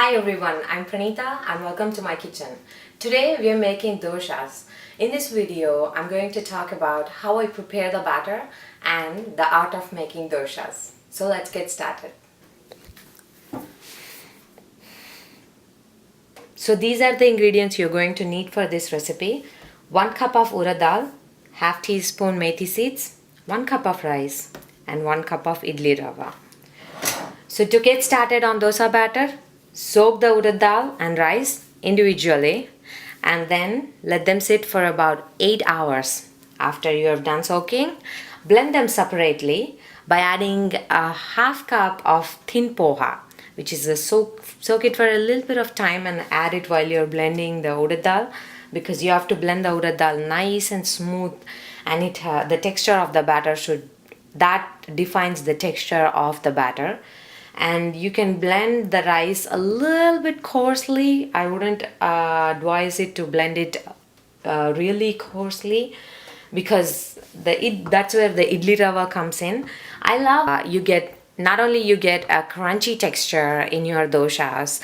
Hi everyone, I'm Pranita and welcome to my kitchen. Today we are making doshas. In this video, I'm going to talk about how I prepare the batter and the art of making doshas. So let's get started. So these are the ingredients you're going to need for this recipe. 1 cup of urad dal, half teaspoon methi seeds, 1 cup of rice and 1 cup of idli rava. So to get started on dosa batter, soak the urad dal and rice individually and then let them sit for about 8 hours. After you have done soaking, blend them separately by adding a half cup of thin poha, which is a soak it for a little bit of time and add it while you're blending the urad dal, because you have to blend the urad dal nice and smooth, and the texture of the batter defines the texture of the batter. And you can blend the rice a little bit coarsely. I wouldn't advise it to blend it really coarsely, because that's where the idli rava comes in. I love not only you get a crunchy texture in your doshas,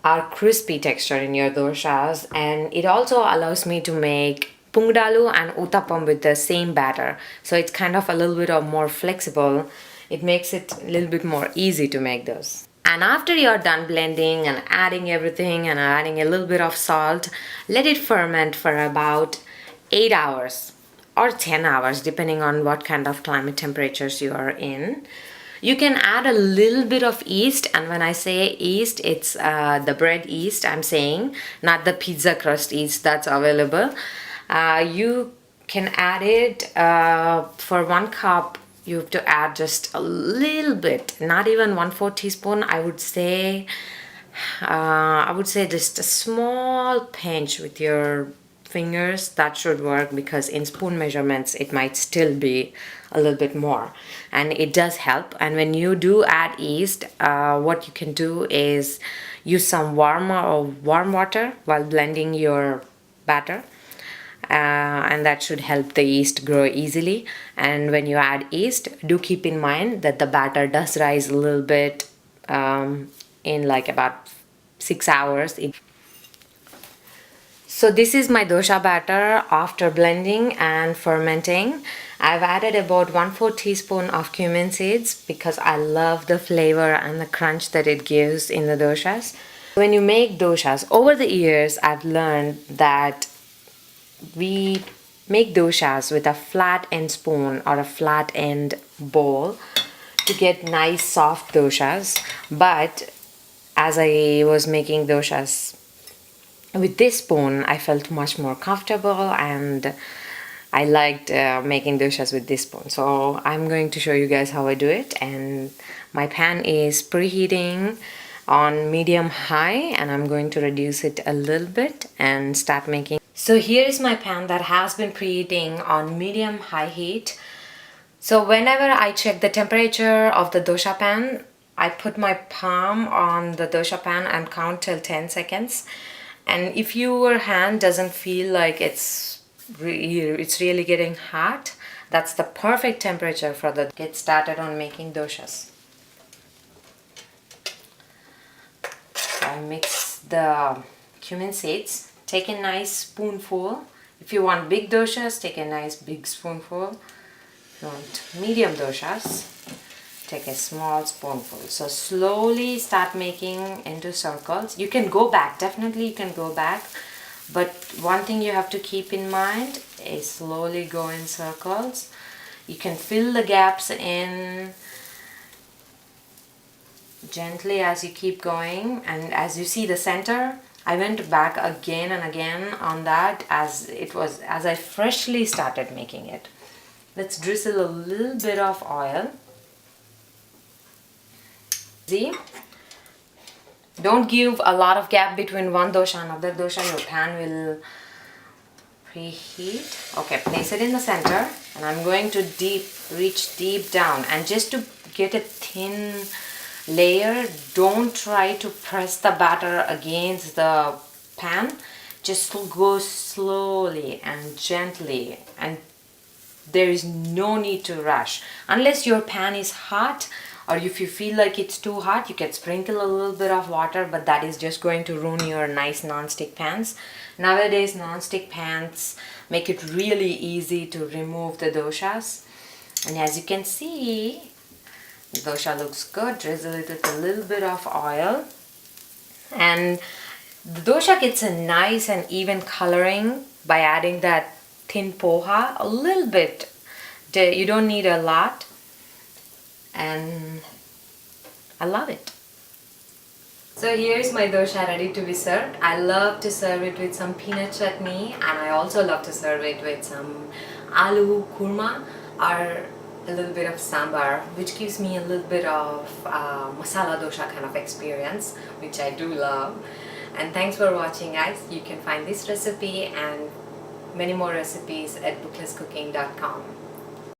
or crispy texture in your doshas, and it also allows me to make pungdalu and uttapam with the same batter. So it's kind of a little bit of more flexible. It makes it a little bit more easy to make those. And after you're done blending and adding everything and adding a little bit of salt, let it ferment for about 8 hours or 10 hours depending on what kind of climate temperatures you are in. You can add a little bit of yeast, and when I say yeast, it's the bread yeast I'm saying, not the pizza crust yeast that's available. You can add it for 1 cup. You have to add just a little bit, not even 1/4 teaspoon. I would say just a small pinch with your fingers. That should work, because in spoon measurements it might still be a little bit more, and it does help. And when you do add yeast, what you can do is use some warm water while blending your batter, and that should help the yeast grow easily. And when you add yeast, do keep in mind that the batter does rise a little bit in like about 6 hours. So this is my dosha batter after blending and fermenting. I've added about 1/4 teaspoon of cumin seeds because I love the flavor and the crunch that it gives in the doshas. When you make doshas, over the years I've learned that we make doshas with a flat end spoon or a flat end bowl to get nice soft doshas. But as I was making doshas with this spoon, I felt much more comfortable, and I liked making doshas with this spoon. So I'm going to show you guys how I do it. And my pan is preheating on medium high, and I'm going to reduce it a little bit and start making. So here is my pan that has been preheating on medium high heat. So whenever I check the temperature of the dosha pan, I put my palm on the dosha pan and count till 10 seconds. And if your hand doesn't feel like it's really getting hot, that's the perfect temperature for get started on making doshas. I mix the cumin seeds. Take a nice spoonful. If you want big doshas, take a nice big spoonful. If you want medium doshas, take a small spoonful. So slowly start making into circles. You can go back, definitely you can go back. But one thing you have to keep in mind is slowly go in circles. You can fill the gaps in gently as you keep going. And as you see the center, I went back again and again on that as I freshly started making it. Let's drizzle a little bit of oil. See? Don't give a lot of gap between one dosha and another dosha. Your pan will preheat. Okay, place it in the center, and I'm going to reach deep down. And just to get a thin layer, don't try to press the batter against the pan. Just go slowly and gently, and there is no need to rush unless your pan is hot or if you feel like it's too hot, you can sprinkle a little bit of water, but that is just going to ruin your nice non-stick pans. Nowadays non-stick pans make it really easy to remove the doshas, and as you can see, the dosha looks good. Drizzle it with a little bit of oil, and the dosha gets a nice and even coloring by adding that thin poha, a little bit. You don't need a lot, and I love it. So here's my dosha ready to be served. I love to serve it with some peanut chutney, and I also love to serve it with some aloo kurma or a little bit of sambar, which gives me a little bit of masala dosha kind of experience, which I do love. And thanks for watching, guys. You can find this recipe and many more recipes at booklesscooking.com.